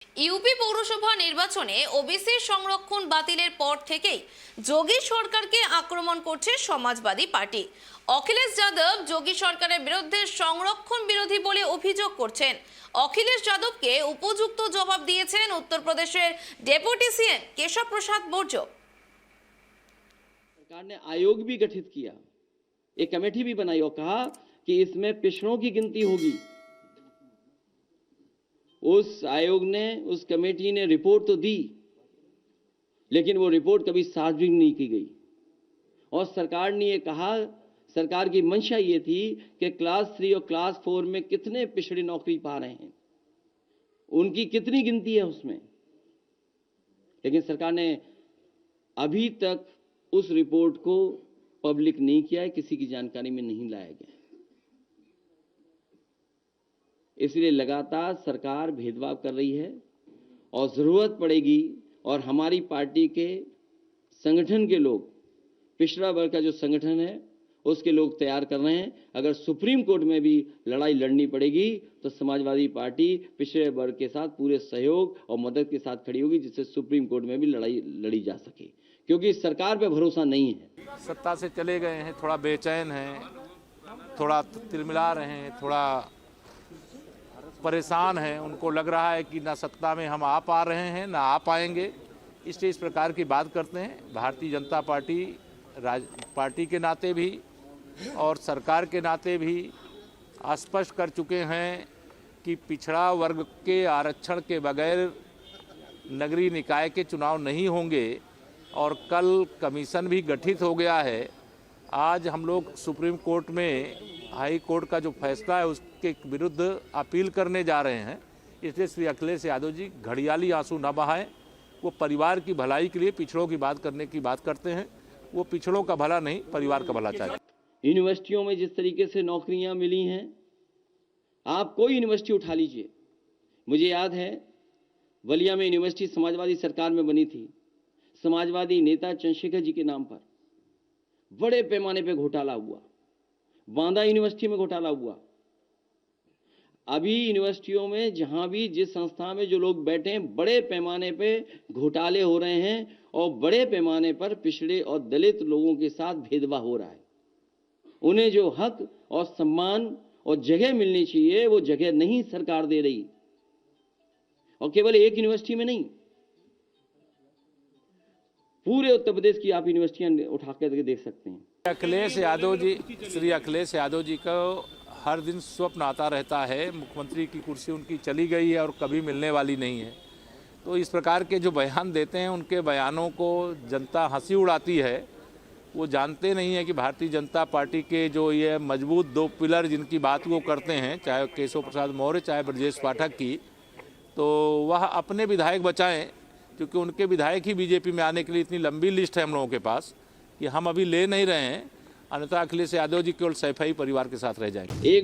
UP পৌরসভা নির্বাচনে OBC সংরক্ষণ বাতিলের পর থেকেই যোগী সরকারকে আক্রমণ করছে সমাজবাদী পার্টি। অখিলেশ যাদব যোগী সরকারের বিরুদ্ধে সংরক্ষণ বিরোধী বলে অভিযোগ করছেন। অখিলেশ যাদবকে উপযুক্ত জবাব দিয়েছেন উত্তরপ্রদেশের ডেপুটি सीएम केशव प्रसाद मौर्य। सरकार ने आयोग भी गठित किया, एक कमेटी भी बनाई और कहा कि इसमें पिछड़ों की गिनती होगी। उस आयोग ने, उस कमेटी ने रिपोर्ट तो दी, लेकिन वो रिपोर्ट कभी सार्वजनिक नहीं की गई। और सरकार ने ये कहा, सरकार की मंशा ये थी कि क्लास 3 और क्लास 4 में कितने पिछड़े नौकरी पा रहे हैं, उनकी कितनी गिनती है उसमें। लेकिन सरकार ने अभी तक उस रिपोर्ट को पब्लिक नहीं किया है, किसी की जानकारी में नहीं लाया गया। इसलिए लगातार सरकार भेदभाव कर रही है और जरूरत पड़ेगी और हमारी पार्टी के संगठन के लोग, पिछड़ा वर्ग का जो संगठन है उसके लोग तैयार कर रहे हैं। अगर सुप्रीम कोर्ट में भी लड़ाई लड़नी पड़ेगी तो समाजवादी पार्टी पिछड़े वर्ग के साथ पूरे सहयोग और मदद के साथ खड़ी होगी, जिससे सुप्रीम कोर्ट में भी लड़ाई लड़ी जा सके, क्योंकि सरकार पे भरोसा नहीं है। सत्ता से चले गए हैं, थोड़ा बेचैन हैं, थोड़ा तिलमिला रहे हैं, थोड़ा परेशान हैं। उनको लग रहा है कि ना सत्ता में हम आ पा रहे हैं ना आ पाएंगे, इसलिए इस प्रकार की बात करते हैं। भारतीय जनता पार्टी के नाते भी और सरकार के नाते भी स्पष्ट कर चुके हैं कि पिछड़ा वर्ग के आरक्षण के बगैर नगरीय निकाय के चुनाव नहीं होंगे। और कल कमीशन भी गठित हो गया है। आज हम लोग सुप्रीम कोर्ट में हाई कोर्ट का जो फैसला है उसके विरुद्ध अपील करने जा रहे हैं। इसलिए श्री अखिलेश यादव जी घड़ियाली आंसू न बहाएं। वो परिवार की भलाई के लिए पिछड़ों की बात करने की बात करते हैं। वो पिछड़ों का भला नहीं, परिवार का भला चाहते हैं। यूनिवर्सिटियों में जिस तरीके से नौकरियां मिली हैं, आप कोई यूनिवर्सिटी उठा लीजिए। मुझे याद है बलिया में यूनिवर्सिटी समाजवादी सरकार में बनी थी। समाजवादी नेता चंद्रशेखर जी के नाम पर बड़े पैमाने पे घोटाला हुआ। बांदा यूनिवर्सिटी में घोटाला हुआ। अभी यूनिवर्सिटियों में जहां भी जिस संस्था में जो लोग बैठे हैं, बड़े पैमाने पे घोटाले हो रहे हैं और बड़े पैमाने पर पिछड़े और दलित लोगों के साथ भेदभाव हो रहा है। उन्हें जो हक और सम्मान और जगह मिलनी चाहिए वो जगह नहीं सरकार दे रही। और केवल एक यूनिवर्सिटी में नहीं, पूरे उत्तर प्रदेश की आप यूनिवर्सिटियां उठा कर देख सकते हैं। श्री अखिलेश यादव जी को हर दिन स्वप्न आता रहता है। मुख्यमंत्री की कुर्सी उनकी चली गई है और कभी मिलने वाली नहीं है। तो इस प्रकार के जो बयान देते हैं, उनके बयानों को जनता हंसी उड़ाती है। वो जानते नहीं है कि भारतीय जनता पार्टी के जो ये मजबूत 2 पिलर जिनकी बात वो करते हैं, चाहे केशव प्रसाद मौर्य चाहे ब्रजेश पाठक की, तो वह अपने विधायक बचाएं, क्योंकि उनके विधायक ही बीजेपी में आने के लिए इतनी लंबी लिस्ट है हम लोगों के पास कि हम अभी ले नहीं रहे हैं। अन्यथा अखिलेश यादव जी केवल सैफई परिवार के साथ रह जाएंगे।